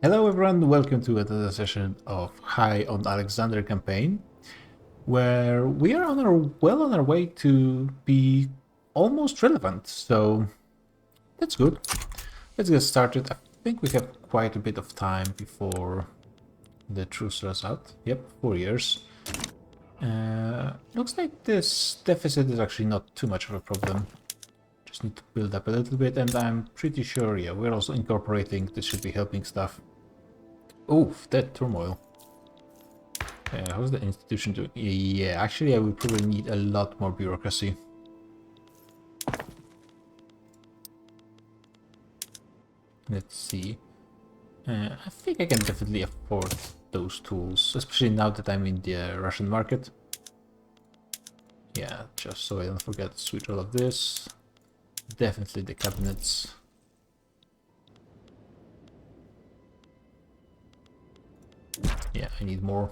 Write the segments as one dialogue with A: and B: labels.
A: Hello everyone, welcome to another session of High on Alexander campaign, where we are on our way to be almost relevant, so that's good. Let's get started. I think we have quite a bit of time before the truce runs out. Yep, 4 years. Looks like this deficit is actually not too much of a problem. Just need to build up a little bit, and I'm pretty sure, yeah, we're also incorporating, this should be helping stuff. Oof, that turmoil. How's the institution doing? Yeah, actually I will probably need a lot more bureaucracy. Let's see. I think I can definitely afford those tools, especially now that I'm in the Russian market. Yeah, just so I don't forget to switch all of this. Definitely the cabinets. Yeah, I need more.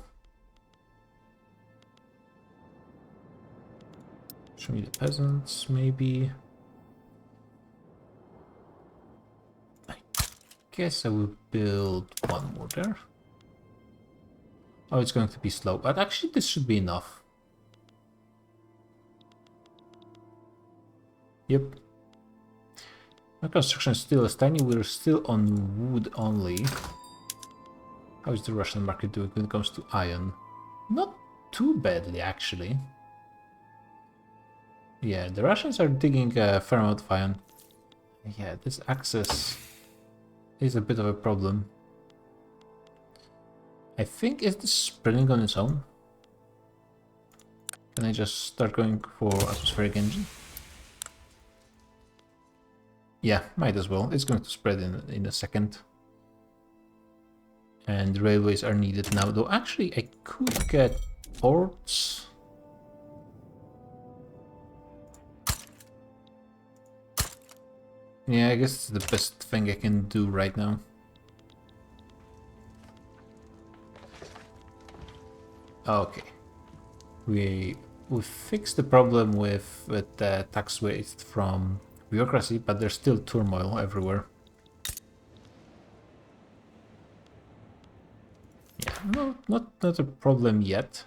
A: Show me the peasants, maybe. I guess I will build one more there. Oh, it's going to be slow, but actually this should be enough. Yep. My construction is still as tiny, we're still on wood only. How is the Russian market doing when it comes to iron? Not too badly, actually. Yeah, the Russians are digging a fair amount of iron. Yeah, this access is a bit of a problem. I think, is this spreading on its own? Can I just start going for atmospheric engine? Yeah, might as well. It's going to spread in a second. And railways are needed now, though actually I could get ports. Yeah, I guess it's the best thing I can do right now. Okay. We fixed the problem with the tax waste from bureaucracy, but there's still turmoil everywhere. Yeah, no, not a problem yet.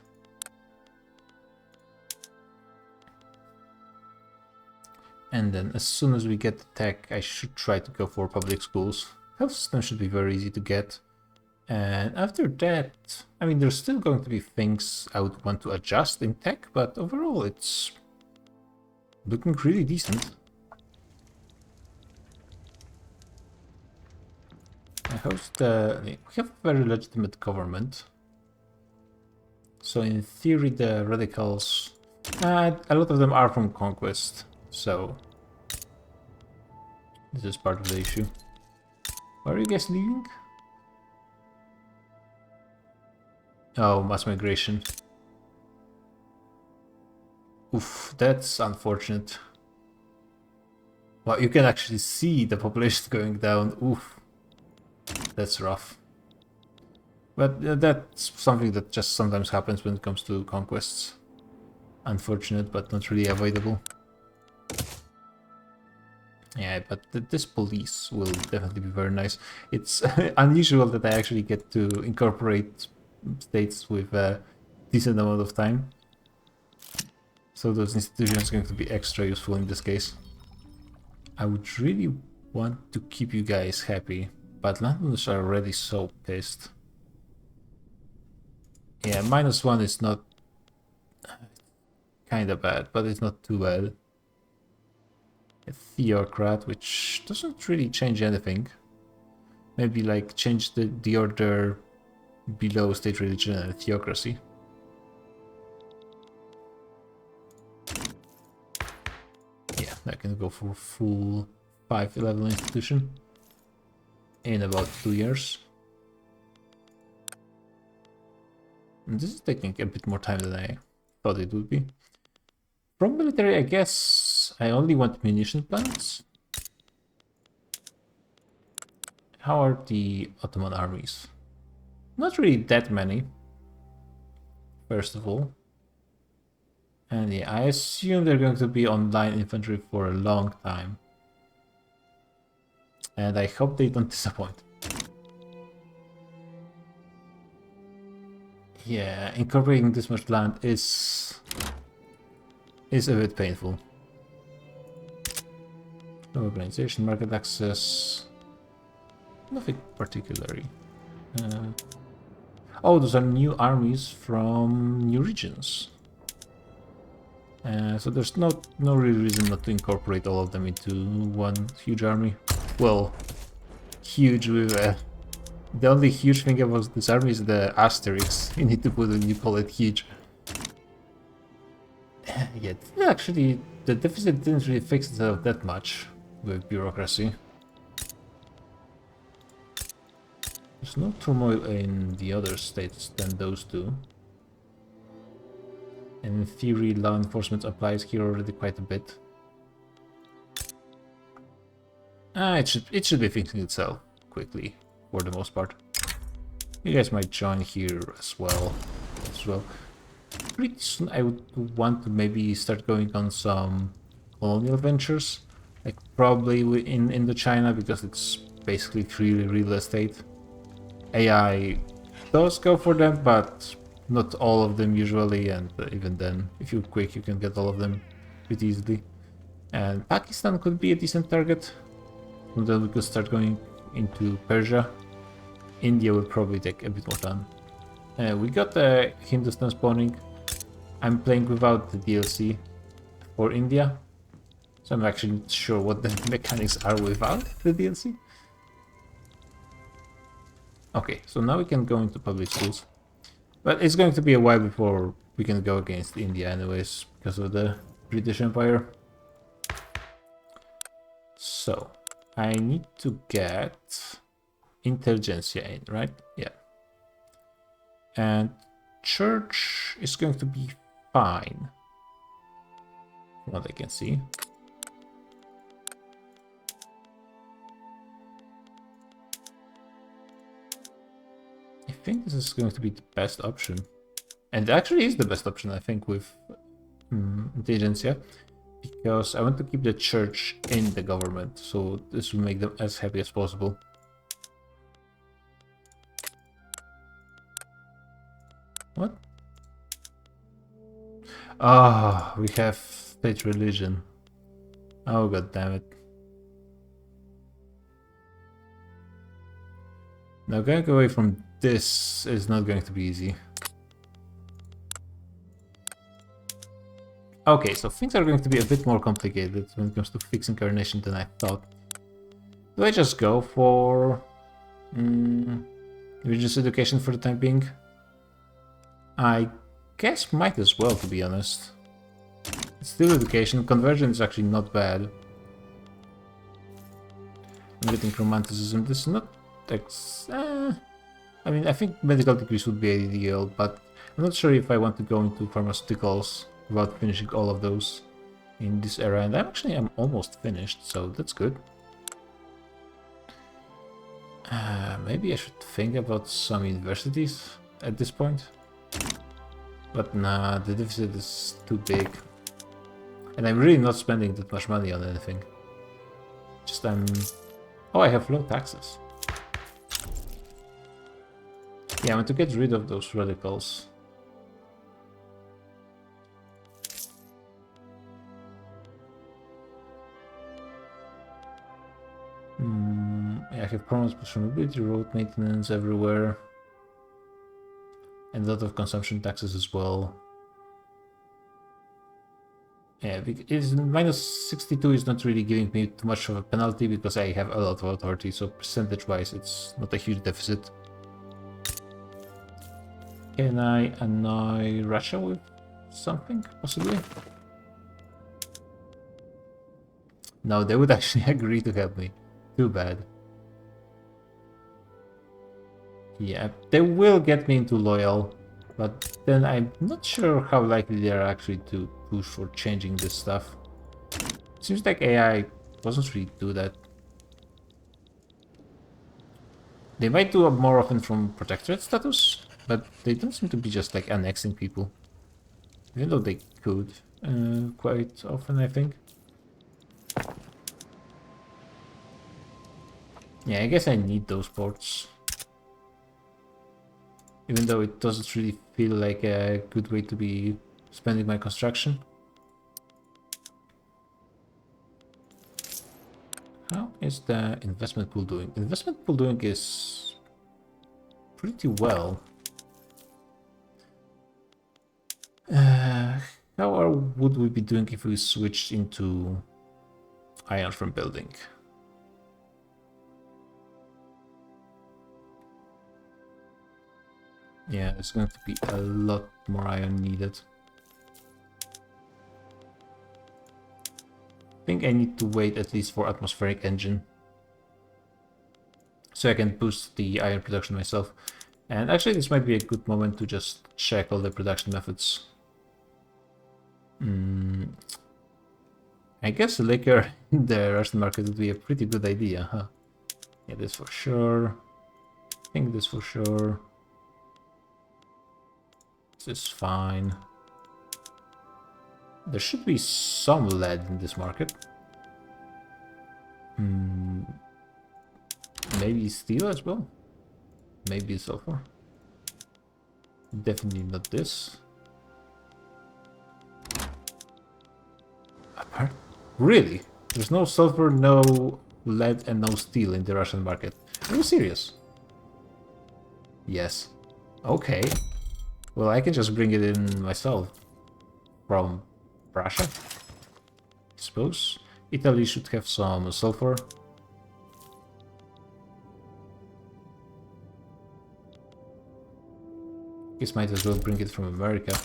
A: And then as soon as we get the tech, I should try to go for public schools. Health system should be very easy to get. And after that, I mean, there's still going to be things I would want to adjust in tech, but overall it's looking really decent. I host, we have a very legitimate government. So in theory, the radicals, a lot of them are from conquest, so this is part of the issue. Where are you guys leaving? Oh, mass migration. Oof, that's unfortunate. Well, you can actually see the population going down. Oof, that's rough. But that's something that just sometimes happens when it comes to conquests. Unfortunate, but not really avoidable. Yeah, but this police will definitely be very nice. It's unusual that I actually get to incorporate states with a decent amount of time. So those institutions are going to be extra useful in this case. I would really want to keep you guys happy, but landowners are already so pissed. Yeah, -1 is not kinda bad, but it's not too bad. A theocrat, which doesn't really change anything. Maybe like change the order below state religion and theocracy. Yeah, I can go for full 5 level institution in about 2 years. And this is taking a bit more time than I thought it would be. From military, I guess I only want munition plants. How are the Ottoman armies? Not really that many, first of all. And yeah, I assume they're going to be on line infantry for a long time. And I hope they don't disappoint. Yeah, incorporating this much land is a bit painful. No organization, market access, nothing particularly. Oh, those are new armies from new regions. So there's no real reason not to incorporate all of them into one huge army. Well, huge with the only huge thing about this army is the asterisk. You need to put when you call it huge. Yeah, actually, the deficit didn't really fix itself that much with bureaucracy. There's no turmoil in the other states than those two. And in theory, law enforcement applies here already quite a bit. It should be fixing itself quickly, for the most part. You guys might join here as well. Pretty soon I would want to maybe start going on some colonial ventures, like probably in Indochina, because it's basically free real estate. AI does go for them, but not all of them usually, and even then, if you're quick, you can get all of them pretty easily. And Pakistan could be a decent target. And then we could start going into Persia. India will probably take a bit more time. We got Hindustan spawning. I'm playing without the DLC for India, so I'm actually not sure what the mechanics are without the DLC. Okay, so now we can go into public schools. But it's going to be a while before we can go against India anyways, because of the British Empire. So, I need to get intelligentsia in, right? Yeah. And church is going to be fine, from what I can see. I think this is going to be the best option. And it actually is the best option, I think, with intelligentsia. Because I want to keep the church in the government, so this will make them as happy as possible. What? Ah, we have state religion. Oh, god damn it. Now going away from this is not going to be easy. Okay, so things are going to be a bit more complicated when it comes to fixing coronation than I thought. Do I just go for religious education for the time being? I guess might as well, to be honest. It's still education. Conversion is actually not bad. I'm getting romanticism. This is not... I mean, I think medical degrees would be ideal, but I'm not sure if I want to go into pharmaceuticals without finishing all of those in this era. And I'm almost finished, so that's good. Maybe I should think about some universities at this point. But nah, the deficit is too big. And I'm really not spending that much money on anything. Just Oh, I have low taxes. Yeah, I want to get rid of those radicals. Yeah, I have problems with mobility, road maintenance everywhere. And a lot of consumption taxes as well. Yeah, it's minus 62 is not really giving me too much of a penalty because I have a lot of authority, so percentage-wise it's not a huge deficit. Can I annoy Russia with something, possibly? No, they would actually agree to help me. Too bad. Yeah, they will get me into loyal, but then I'm not sure how likely they are actually to push for changing this stuff. Seems like AI doesn't really do that. They might do it more often from protectorate status, but they don't seem to be just like annexing people. Even though they could quite often, I think. Yeah, I guess I need those ports. even though it doesn't really feel like a good way to be spending my construction. How is the investment pool doing? Investment pool doing is pretty well. Would we be doing if we switched into iron from building? Yeah, it's going to be a lot more iron needed. I think I need to wait at least for atmospheric engine, so I can boost the iron production myself. And actually this might be a good moment to just check all the production methods. I guess a liquor in the Russian market would be a pretty good idea, huh? Yeah, this for sure. I think this for sure. This is fine. There should be some lead in this market. Maybe steel as well. Maybe sulfur. Definitely not this. Really? There's no sulfur, no lead, and no steel in the Russian market. Are you serious? Yes. Okay. Well, I can just bring it in myself from Russia, I suppose. Italy should have some sulfur. Guess might as well bring it from America.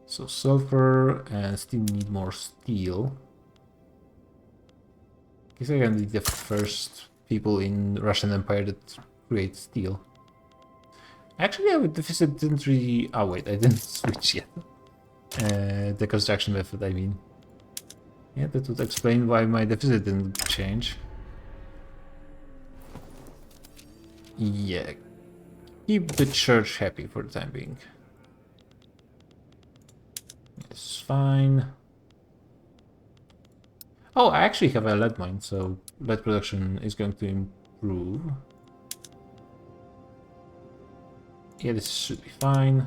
A: So sulfur, and still need more steel. Guess I can be the first people in Russian Empire that create steel. Actually, our deficit didn't really... Oh wait, I didn't switch yet. The construction method, I mean. Yeah, that would explain why my deficit didn't change. Yeah. Keep the church happy for the time being. It's fine. Oh, I actually have a lead mine, so lead production is going to improve. Yeah, this should be fine.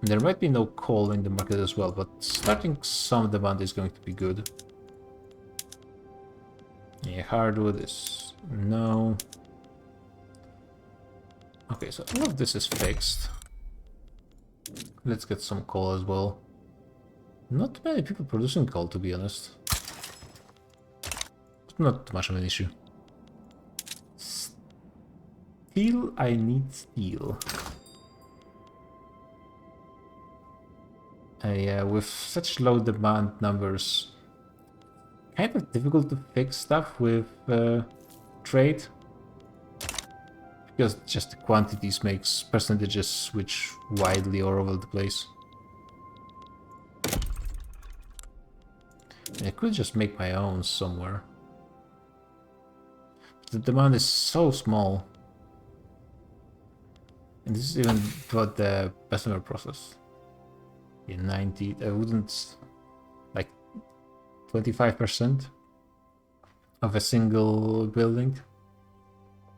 A: There might be no coal in the market as well, but starting some demand is going to be good. Yeah, hardwood is... no. Okay, so all of this is fixed. Let's get some coal as well. Not many people producing coal, to be honest. Not much of an issue. Steel, I need steel. Yeah, with such low demand numbers, kind of difficult to fix stuff with trade. Because just the quantities makes percentages switch widely all over the place. I could just make my own somewhere. The demand is so small. And this is even throughout the Bessemer process. In 90, I wouldn't... like 25% of a single building.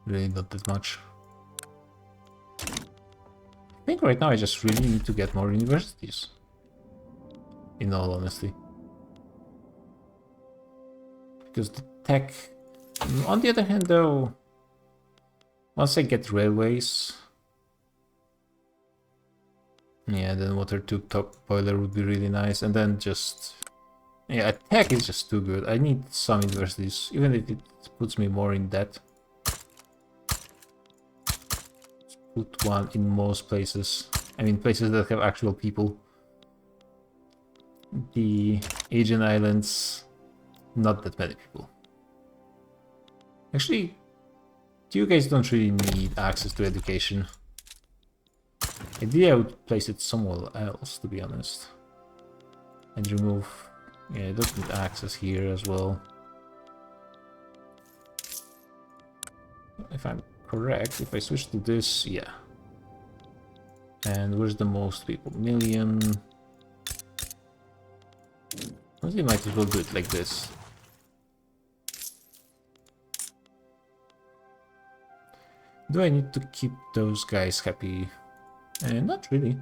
A: Really not that much. I think right now I just really need to get more universities. In all honesty. Because the tech... On the other hand though, once I get railways... yeah, then water tube top boiler would be really nice, and then just... yeah, tech is just too good. I need some universities, even if it puts me more in debt. Put one in most places. I mean, places that have actual people. The Asian islands, not that many people. Actually, you guys don't really need access to education. Ideally, I would place it somewhere else, to be honest. And remove... yeah, it doesn't need access here as well. If I'm correct, if I switch to this, yeah. And where's the most people? Million. Honestly, might as well do it like this. Do I need to keep those guys happy? Not really.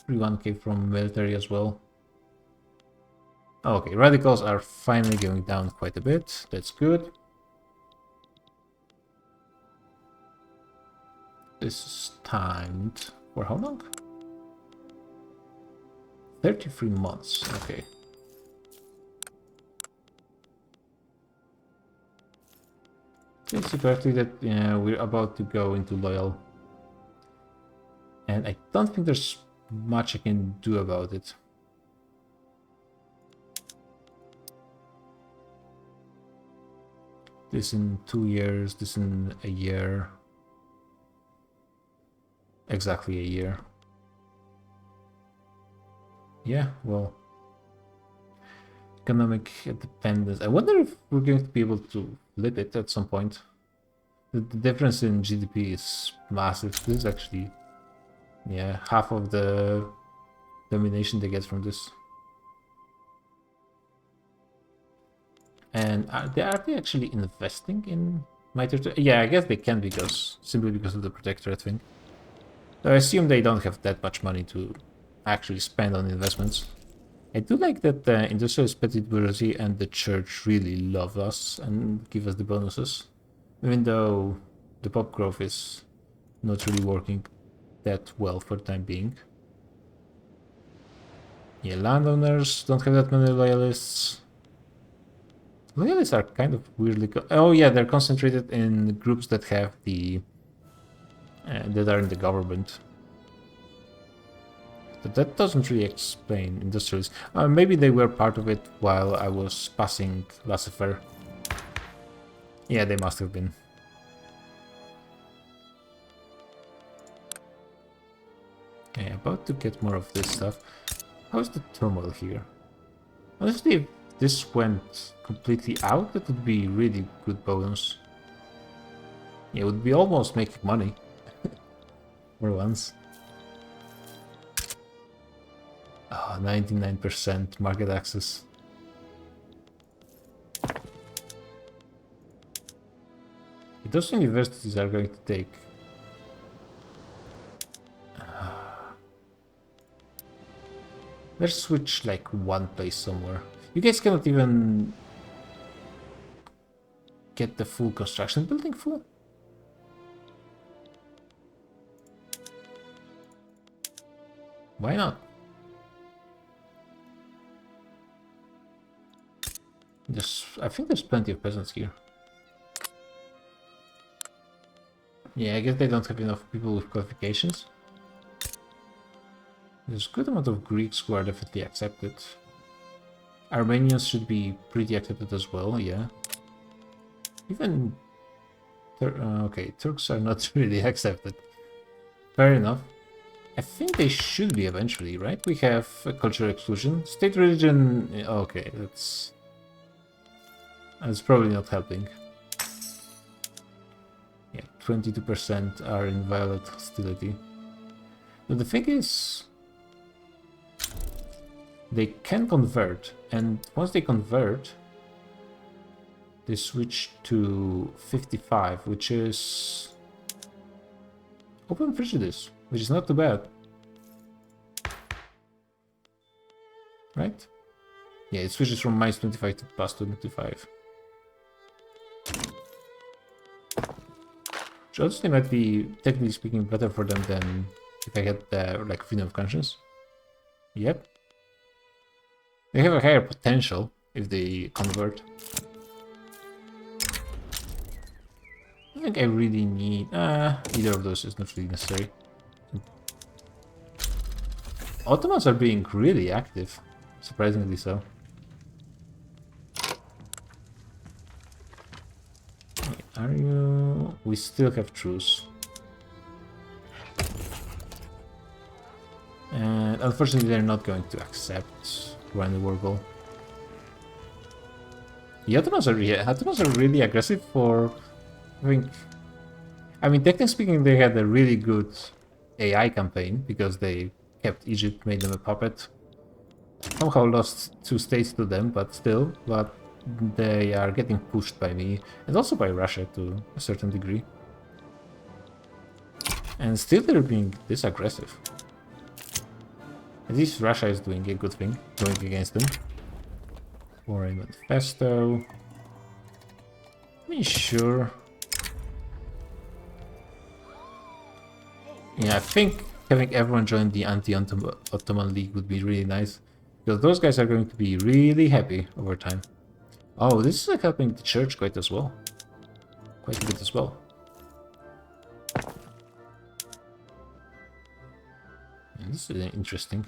A: Free 1k from military as well. Okay, radicals are finally going down quite a bit. That's good. This is timed for how long? 33 months. Okay. It's correctly that we're about to go into loyal. And I don't think there's much I can do about it. This in 2 years, this in a year. Exactly a year. Yeah, well. Economic dependence. I wonder if we're going to be able to flip it at some point. The difference in GDP is massive. This is actually, yeah, half of the domination they get from this. And are they actually investing in my territory? Yeah, I guess they can simply because of the protectorate thing. So I assume they don't have that much money to actually spend on investments. I do like that the industrialist petty bourgeoisie and the church really love us and give us the bonuses. Even though the pop growth is not really working that well for the time being. Yeah, landowners don't have that many loyalists. Loyalists are kind of weirdly... oh yeah, they're concentrated in groups that have the... that are in the government. But that doesn't really explain industrialists. Maybe they were part of it while I was passing laissez-faire. Yeah, they must have been. Okay, about to get more of this stuff. How's the turmoil here? Honestly, if this went completely out, that would be really good bonus. Yeah, it would be almost making money. For once. Oh, 99% market access. Those universities are going to take... let's switch like one place somewhere. You guys cannot even get the full construction building full? Why not? I think there's plenty of peasants here. Yeah, I guess they don't have enough people with qualifications. There's a good amount of Greeks who are definitely accepted. Armenians should be pretty accepted as well, yeah. Even... okay, Turks are not really accepted. Fair enough. I think they should be eventually, right? We have a cultural exclusion. State religion... okay, that's probably not helping. Yeah, 22% are in violent hostility. But the thing is... they can convert, and once they convert, they switch to 55, which is open prejudice, which is not too bad. Right? Yeah, it switches from -25 to +25. Which honestly might be, technically speaking, better for them than if I had the, like, freedom of conscience. Yep. They have a higher potential if they convert. I think I really need... either of those is not really necessary. Ottomans are being really active. Surprisingly so. Are you... we still have truce. And unfortunately they're not going to accept Rhine the War goal. The Ottomans are really aggressive for having... I mean, technically speaking, they had a really good AI campaign because they kept Egypt, made them a puppet. Somehow lost 2 states to them, but still. But they are getting pushed by me, and also by Russia to a certain degree. And still they're being this aggressive. At least Russia is doing a good thing, going against them. Foreign manifesto. I mean, sure. Yeah, I think having everyone join the Anti-Ottoman League would be really nice. Because those guys are going to be really happy over time. Oh, this is like helping the church quite as well. Quite a bit as well. And this is interesting.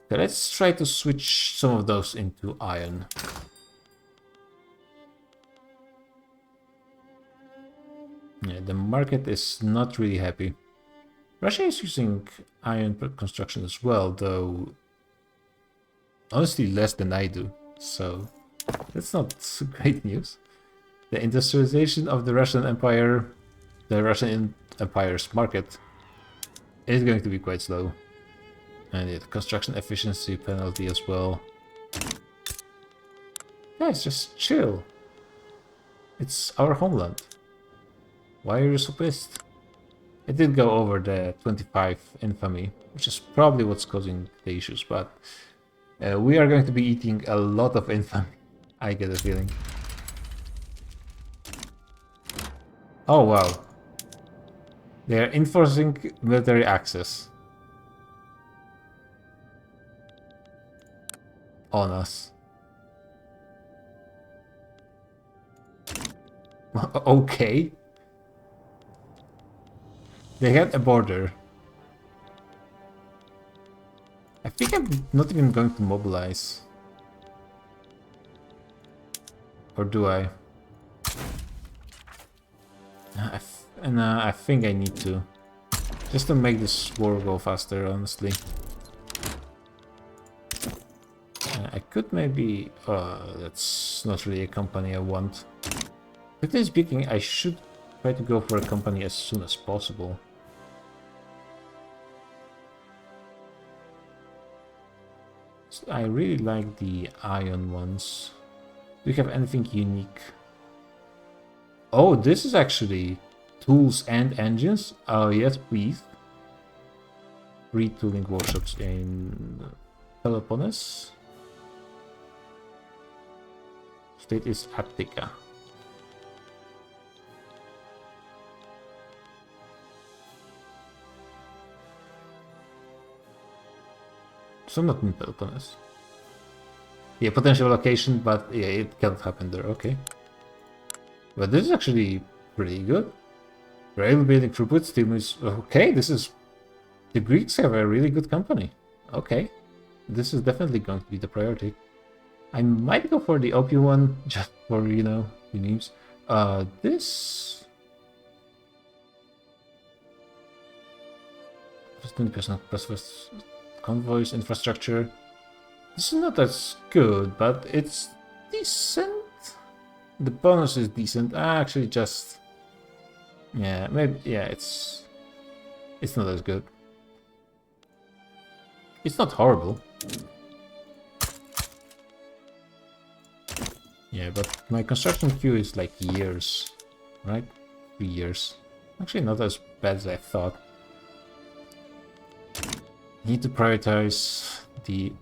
A: Okay, let's try to switch some of those into iron. Yeah, the market is not really happy. Russia is using iron construction as well, though honestly less than I do, so that's not great news. The industrialization of the Russian Empire, the Russian Empire's market, is going to be quite slow. And yeah, the construction efficiency penalty as well. Guys, just chill. It's our homeland. Why are you so pissed? It did go over the 25 infamy, which is probably what's causing the issues, but we are going to be eating a lot of infamy, I get a feeling. Oh wow. They are enforcing military access on us. Okay. They had a border. I think I'm not even going to mobilize. Or do I? I think I need to. Just to make this war go faster, honestly. I could maybe... that's not really a company I want. Technically speaking, I should try to go for a company as soon as possible. So I really like the iron ones. Do you have anything unique? Oh, this is actually tools and engines? Oh, yes, please. Retooling workshops in Peloponnese. State is Attica. So not in Peloponnese. Yeah, potential location, but yeah, it can't happen there, okay. But this is actually pretty good. Rail building throughput stimulus. Okay, this is... The Greeks have a really good company. Okay. This is definitely going to be the priority. I might go for the opium one, just for, you know, the memes. This... 20% plus convoys, infrastructure. This is not as good, but it's decent. The bonus is decent. Actually, just... Yeah, maybe... Yeah, it's not as good. It's not horrible. Yeah, but my construction queue is like years, right? 3 years. Actually, not as bad as I thought. Need to prioritize the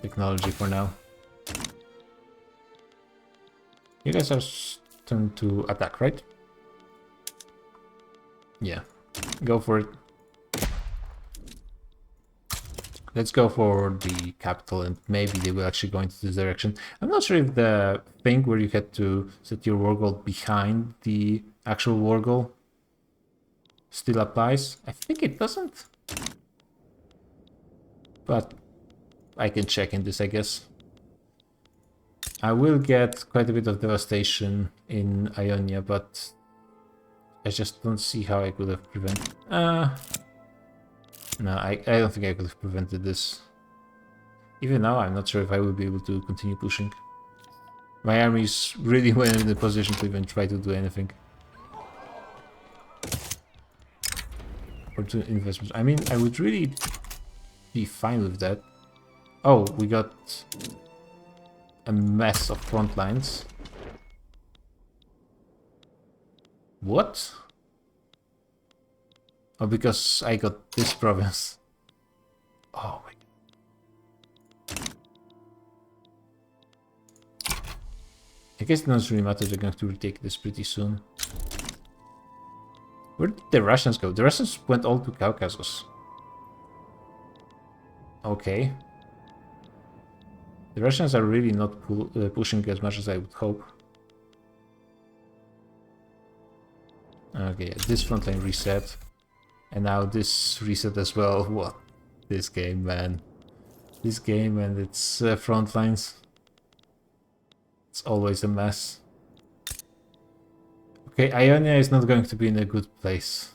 A: technology for now. You guys are turned to attack, right? Yeah, go for it. Let's go for the capital, and maybe they will actually go into this direction. I'm not sure if the thing where you had to set your war goal behind the actual war goal still applies. I think it doesn't. But I can check in this, I guess. I will get quite a bit of devastation in Ionia, but I just don't see how I could have prevented... No, I don't think I could have prevented this. Even now, I'm not sure if I will be able to continue pushing. My armies really weren't in a position to even try to do anything. Or to investments. I mean, I would really be fine with that. Oh, we got a mess of front lines. What? Oh, because I got this province. Oh my god. I guess it doesn't really matter, they're going to retake this pretty soon. Where did the Russians go? The Russians went all to Caucasus. Okay. The Russians are really not pushing as much as I would hope. Okay, this front line reset. And now this reset as well. What? This game, man. This game and its front lines. It's always a mess. Okay, Ionia is not going to be in a good place.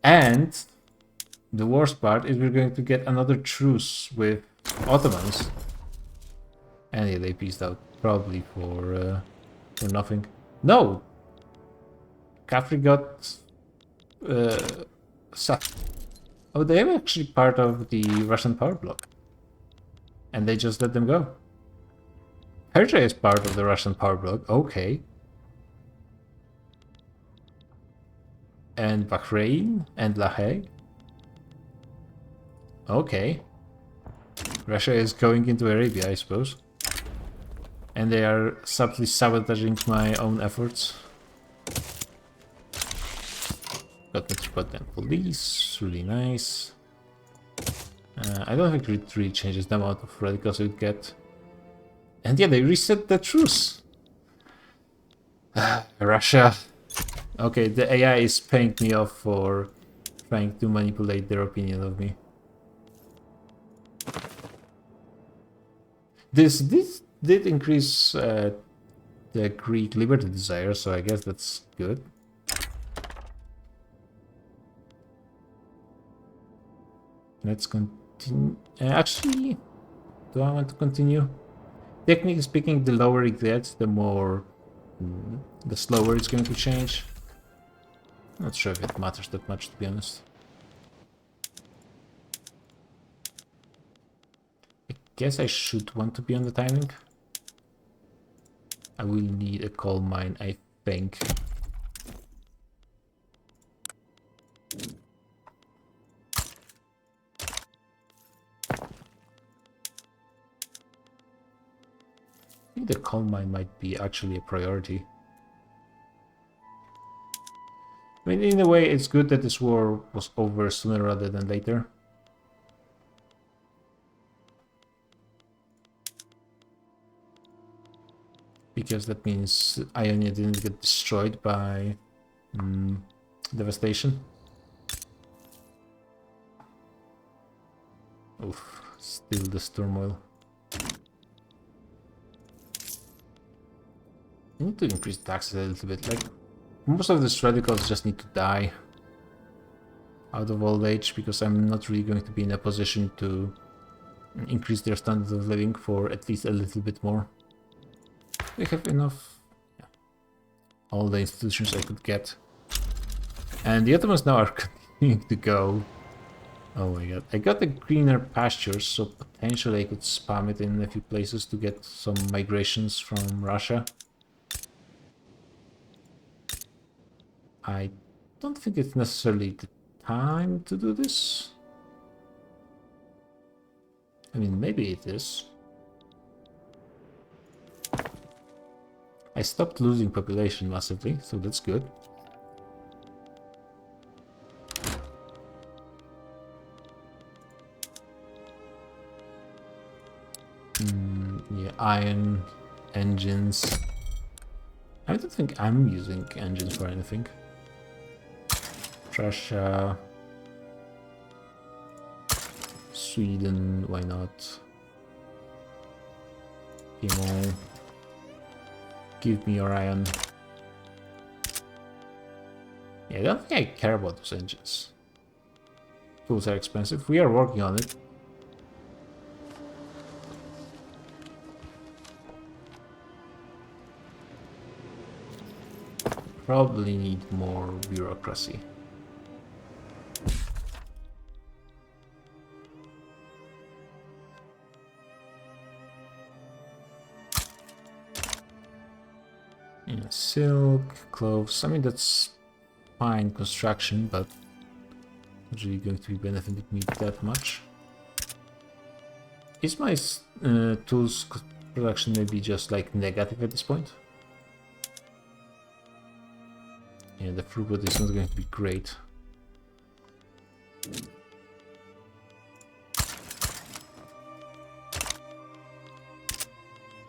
A: And the worst part is we're going to get another truce with Ottomans. And yeah, they peaced out. Probably for nothing. No! Catholic got... Oh, they are actually part of the Russian power bloc. And they just let them go. Persia is part of the Russian power bloc. Okay. And Bahrain and La Hague. Okay. Russia is going into Arabia, I suppose. And they are subtly sabotaging my own efforts. Got Metropolitan Police, really nice. I don't think it really changes the amount of radicals we get. And yeah, they reset the truce. Russia. Okay, the AI is paying me off for trying to manipulate their opinion of me. This did increase the Greek liberty desire, so I guess that's good. Let's continue. Actually, do I want to continue? Technically speaking, the lower it gets, the more... the slower it's going to change. Not sure if it matters that much, to be honest. I guess I should want to be on the timing. I will need a coal mine, I think. I think the coal mine might be actually a priority. I mean, in a way, it's good that this war was over sooner rather than later. Because that means Ionia didn't get destroyed by devastation. Oof, still this turmoil. I need to increase taxes a little bit. Like, most of these radicals just need to die out of old age, because I'm not really going to be in a position to increase their standard of living for at least a little bit more. We have enough. Yeah. All the institutions I could get. And the Ottomans now are continuing to go. Oh my god. I got the greener pastures, so potentially I could spam it in a few places to get some migrations from Russia. I don't think it's necessarily the time to do this. I mean, maybe it is. I stopped losing population massively, so that's good. Yeah, iron engines. I don't think I'm using engines for anything. Russia, Sweden, why not? Piedmont. Give me your iron. Yeah, I don't think I care about those engines. Tools are expensive. We are working on it. Probably need more bureaucracy. Yeah, silk, cloves. I mean, that's fine construction, but not really going to be benefiting me that much. Is my tools production maybe just like negative at this point? Yeah, the throughput is not going to be great.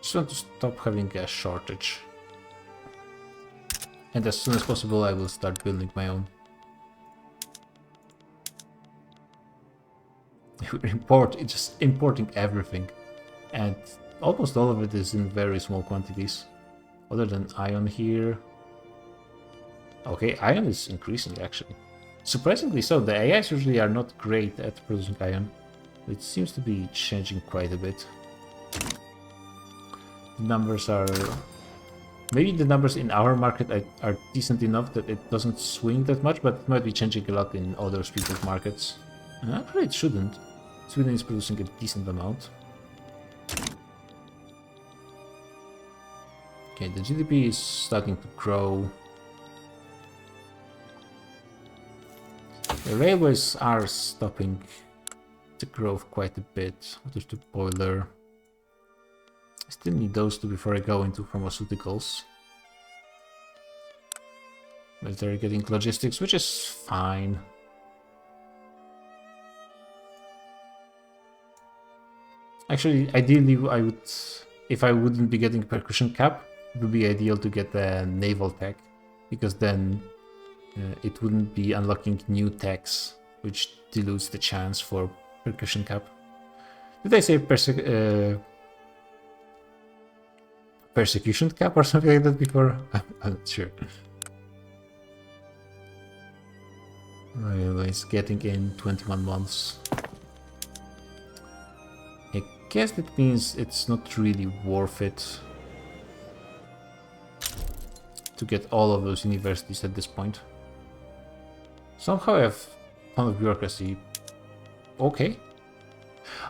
A: Just want to stop having a shortage. And as soon as possible I will start building my own. It's just importing everything. And almost all of it is in very small quantities. Other than iron here. Okay, iron is increasing actually. Surprisingly so, the AIs usually are not great at producing iron. It seems to be changing quite a bit. The numbers are... Maybe the numbers in our market are decent enough that it doesn't swing that much, but it might be changing a lot in other people's markets. Actually, it shouldn't. Sweden is producing a decent amount. Okay, the GDP is starting to grow. The railways are stopping the growth quite a bit. There's the boiler. I still need those two before I go into pharmaceuticals. But they're getting logistics, which is fine. Actually, ideally, I would, if I wouldn't be getting percussion cap, it would be ideal to get a naval tech, because then it wouldn't be unlocking new techs, which dilutes the chance for percussion cap. Did I say persecution cap or something like that before? I'm not sure. Railways getting in 21 months. I guess that means it's not really worth it to get all of those universities at this point. Somehow I have a ton of bureaucracy. Okay.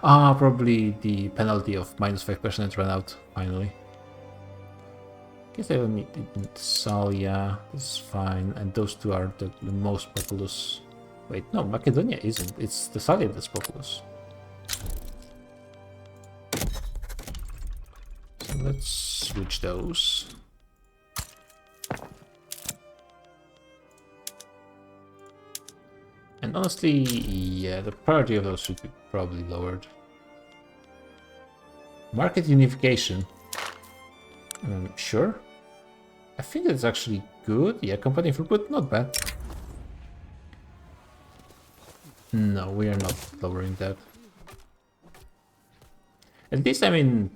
A: Probably the penalty of minus 5% ran out, finally. Guess I don't need Salia, this is fine, and those two are the most populous. Wait, no, Macedonia isn't, it's the Salia that's populous. So let's switch those. And honestly, yeah, the priority of those should be probably lowered. Market unification. Sure. I think that's actually good. Yeah, company throughput, not bad. No, we are not lowering that. At least, I mean...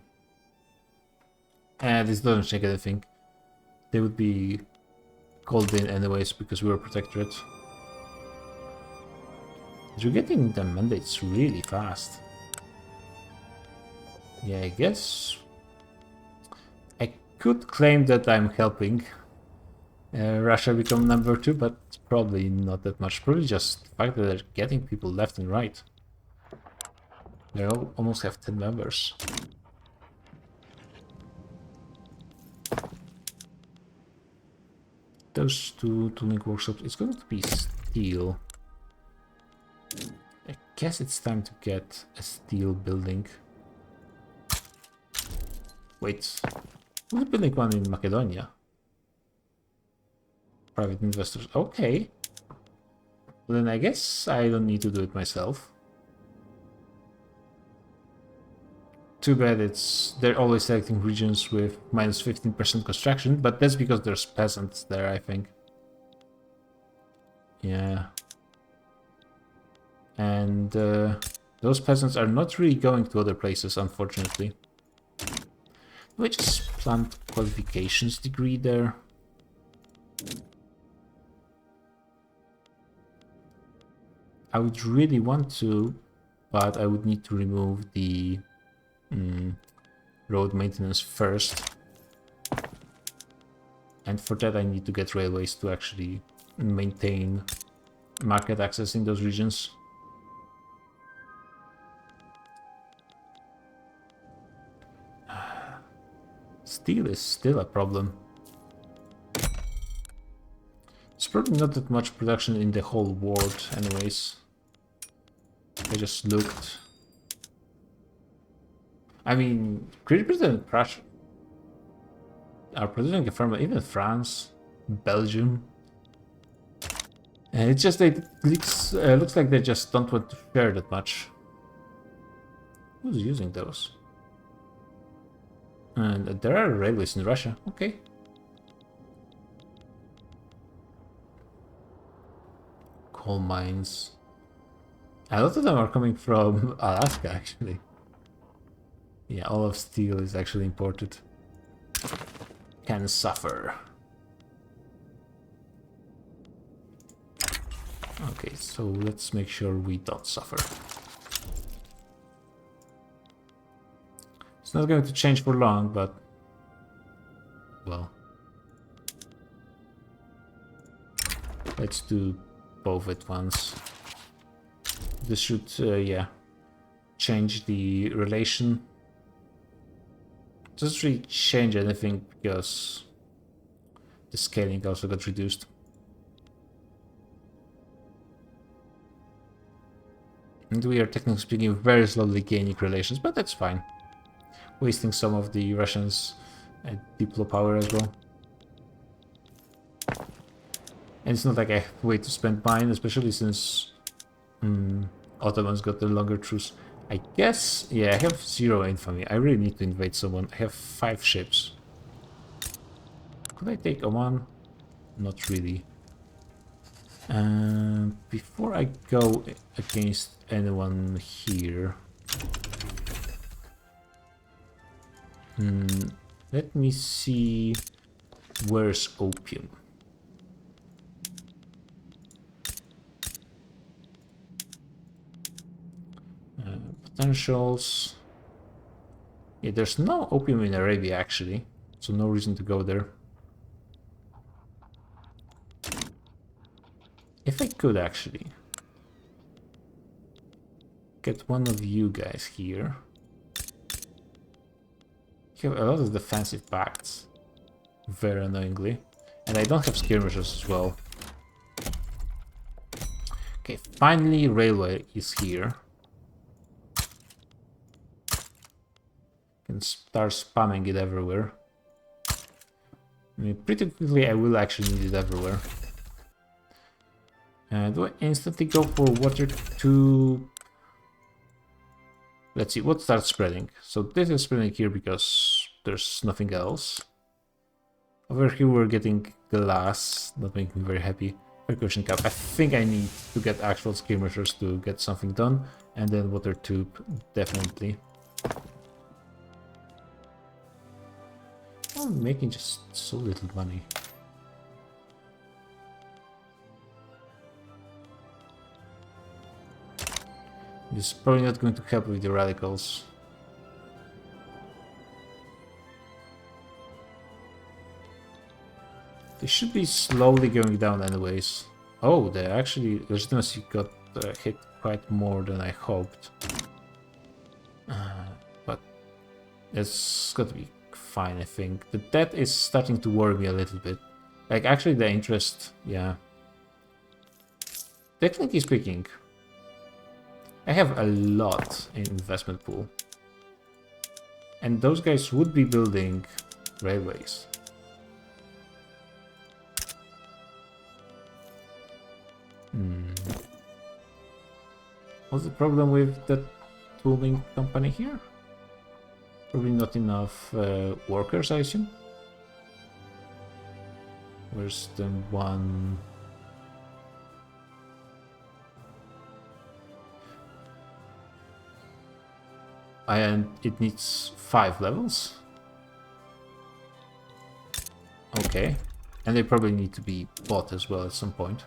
A: this doesn't change anything. They would be called in anyways because we were protectorate. You're getting the mandates really fast. Yeah, I guess I could claim that I'm helping Russia become number 2, but probably not that much. Probably just the fact that they're getting people left and right. They almost have 10 members. Those two tooling workshops, it's going to be steel. I guess it's time to get a steel building. Wait, who's building one in Macedonia? Private investors, okay. Well, then I guess I don't need to do it myself. Too bad they're always selecting regions with minus 15% construction, but that's because there's peasants there, I think. Yeah. And those peasants are not really going to other places, unfortunately. Do I just plant qualifications degree there? I would really want to, but I would need to remove the road maintenance first. And for that I need to get railways to actually maintain market access in those regions. Steel is still a problem. probably not that much production in the whole world anyways. I just looked. I mean, Great Britain and Prussia are producing a fair amount, even France, Belgium. And it's just that it looks like they just don't want to share that much. Who's using those? And there are railways in Russia. Okay. Coal mines. A lot of them are coming from Alaska, actually. Yeah, all of steel is actually imported. Can suffer. Okay, so let's make sure we don't suffer. It's not going to change for long, but... well... let's do both at once. This should, yeah, change the relation. It doesn't really change anything because the scaling also got reduced. And we are technically speaking very slowly gaining relations, but that's fine. Wasting some of the Russians' diplo power as well. And it's not like I have a way to spend mine, especially since Ottomans got the longer truce. I guess, yeah, I have 0 infamy. I really need to invade someone. I have 5 ships. Could I take Oman? Not really. Before I go against anyone here, let me see where's opium. Potentials. Yeah, there's no opium in Arabia actually, so no reason to go there. If I could actually get one of you guys here. You have a lot of defensive pacts, very annoyingly, and I don't have skirmishers as well. Okay, finally railway is here. Can start spamming it everywhere. I mean, pretty quickly I will actually need it everywhere. Do I instantly go for water tube? Let's see, what starts spreading? So this is spreading here because there's nothing else. Over here we're getting glass, not making me very happy. Percussion cap. I think I need to get actual skirmishers to get something done. And then water tube, definitely. I'm making just so little money. This is probably not going to help with the radicals. They should be slowly going down anyways. Oh, they actually, legitimacy got hit quite more than I hoped. But it's got to be fine, I think. The debt is starting to worry me a little bit. Like, actually the interest, yeah. Technically speaking, I have a lot in investment pool. And those guys would be building railways. What's the problem with that tooling company here? Probably not enough workers, I assume. Where's the one? And it needs 5 levels. Okay. And they probably need to be bought as well at some point.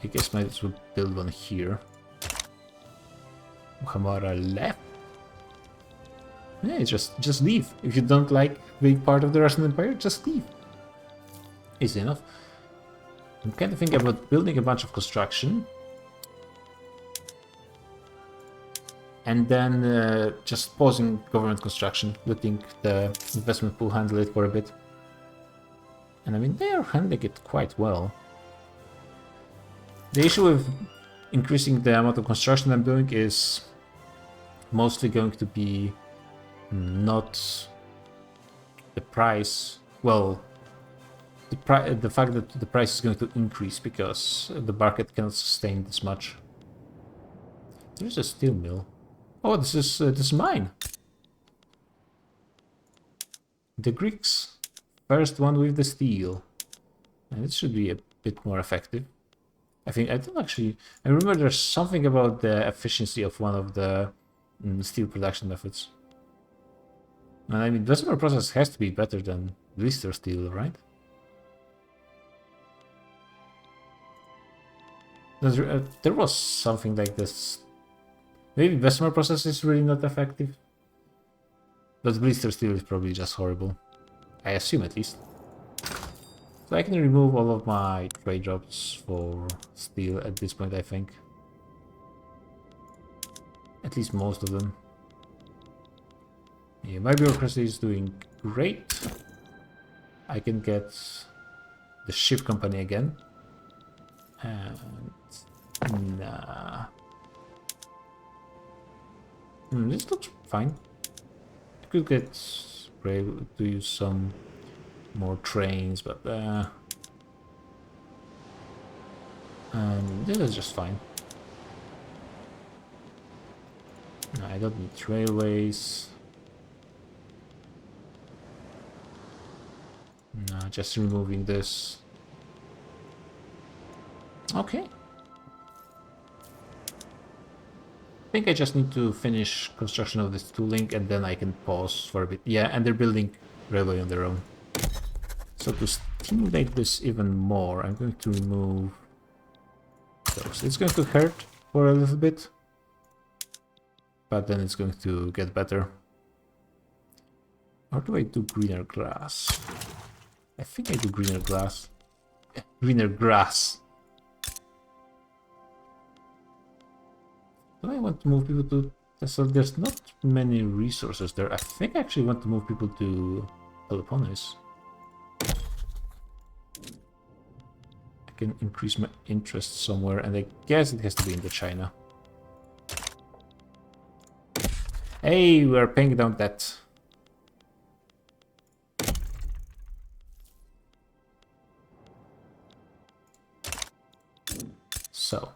A: I guess might as well build one here. Hamara left. Yeah, just leave. If you don't like being part of the Russian Empire, just leave. Easy enough. I'm kind of thinking about building a bunch of construction. and then just pausing government construction, letting the investment pool handle it for a bit. And I mean, they are handling it quite well. The issue with increasing the amount of construction I'm doing is mostly going to be not the price, well, the fact that the price is going to increase because the market cannot sustain this much. There's a steel mill. Oh, this is mine. The Greeks, first one with the steel, and it should be a bit more effective. I remember there's something about the efficiency of one of the steel production methods. And I mean, Bessemer process has to be better than blister steel, right? There was something like this. Maybe Bessemer process is really not effective. But blister steel is probably just horrible. I assume, at least. So I can remove all of my trade drops for steel at this point, I think. At least most of them. Yeah, my bureaucracy is doing great. I can get the ship company again. And nah. This looks fine. I could get to use some more trains, but this is just fine. No, I don't need railways. No, just removing this. Okay. I think I just need to finish construction of this tooling and then I can pause for a bit. Yeah, and they're building railway on their own. So to stimulate this even more, I'm going to remove those. It's going to hurt for a little bit, but then it's going to get better. Or do I do greener grass? I think I do greener grass. Yeah, greener grass. Do I want to move people to... So there's not many resources there. I think I actually want to move people to Peloponnese. I can increase my interest somewhere, and I guess it has to be in the China. Hey, we're paying down debt. So,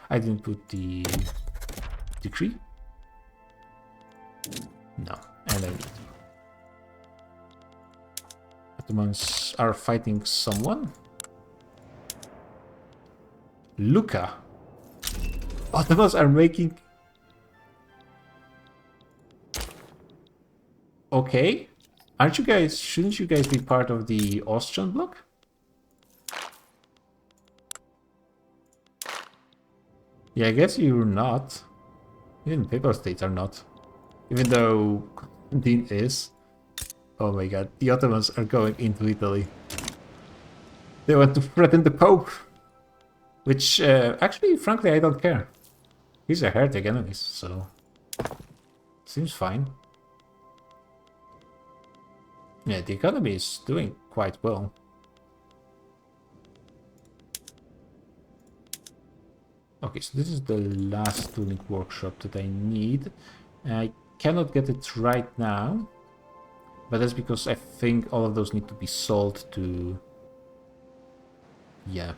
A: I didn't put the decree. No, and I need to. Ottomans are fighting someone. Lucca. Ottomans are making... Okay. Aren't you guys... Shouldn't you guys be part of the Austrian bloc? Yeah, I guess you're not. Even Papal States are not. Even though Constantine is. Oh my god, the Ottomans are going into Italy. They want to threaten the Pope. Which, actually, frankly, I don't care. He's a heretic enemy, so... Seems fine. Yeah, the economy is doing quite well. Okay, so this is the last tooling workshop that I need. I cannot get it right now, but that's because I think all of those need to be sold to... Yeah.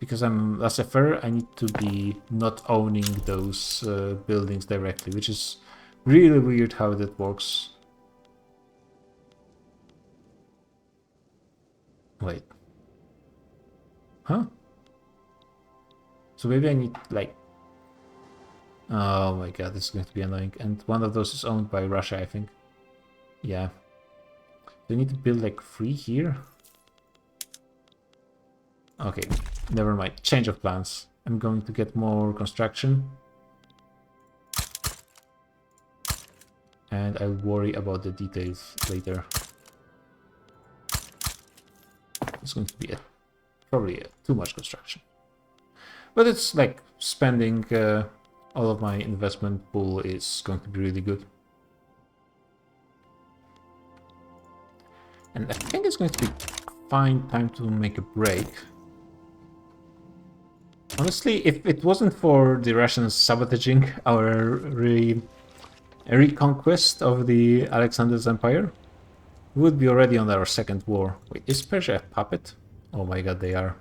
A: Because I'm a sefer, I need to be not owning those buildings directly, which is really weird how that works. Wait. Huh? So maybe I need, like... Oh my god, this is going to be annoying. And one of those is owned by Russia, I think. Yeah. Do I need to build, like, 3 here? Okay, never mind. Change of plans. I'm going to get more construction. And I'll worry about the details later. It's going to be probably too much construction. But it's like spending all of my investment pool is going to be really good. And I think it's going to be fine time to make a break. Honestly, if it wasn't for the Russians sabotaging our reconquest of the Alexander's Empire, we would be already on our second war. Wait, is Persia a puppet? Oh my god, they are.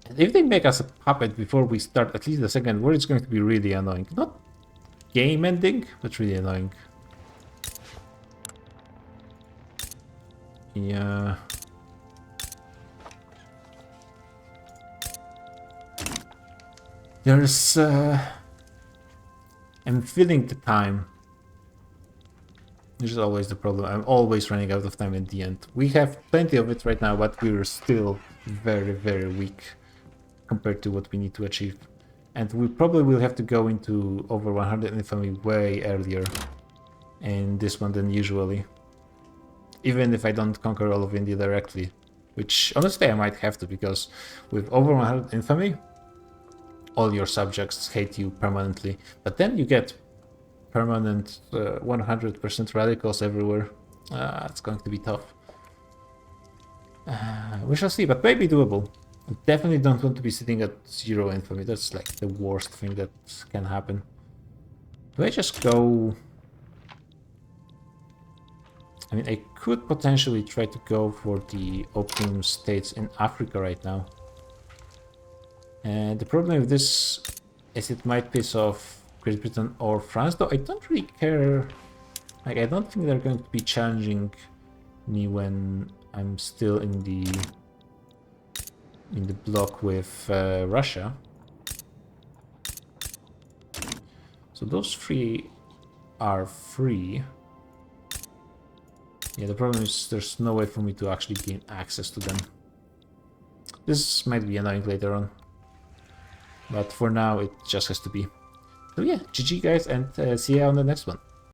A: And if they make us a puppet before we start at least the second war, it's going to be really annoying. Not game ending, but really annoying. Yeah. There's... I'm feeling the time. This is always the problem. I'm always running out of time in the end. We have plenty of it right now, but we're still very, very weak compared to what we need to achieve. And we probably will have to go into over 100 infamy way earlier in this one than usually. Even if I don't conquer all of India directly. Which, honestly, I might have to, because with over 100 infamy, all your subjects hate you permanently. But then you get permanent 100% radicals everywhere. It's going to be tough. We shall see, but maybe doable. I definitely don't want to be sitting at 0 infamy. That's like the worst thing that can happen. Do I just go... I mean, I could potentially try to go for the opium states in Africa right now. And the problem with this is it might piss off Great Britain or France, though I don't really care. Like, I don't think they're going to be challenging me when I'm still in the block with Russia. So those three are free. Yeah, the problem is there's no way for me to actually gain access to them. This might be annoying later on. But for now, it just has to be. So yeah, GG guys, and see you on the next one.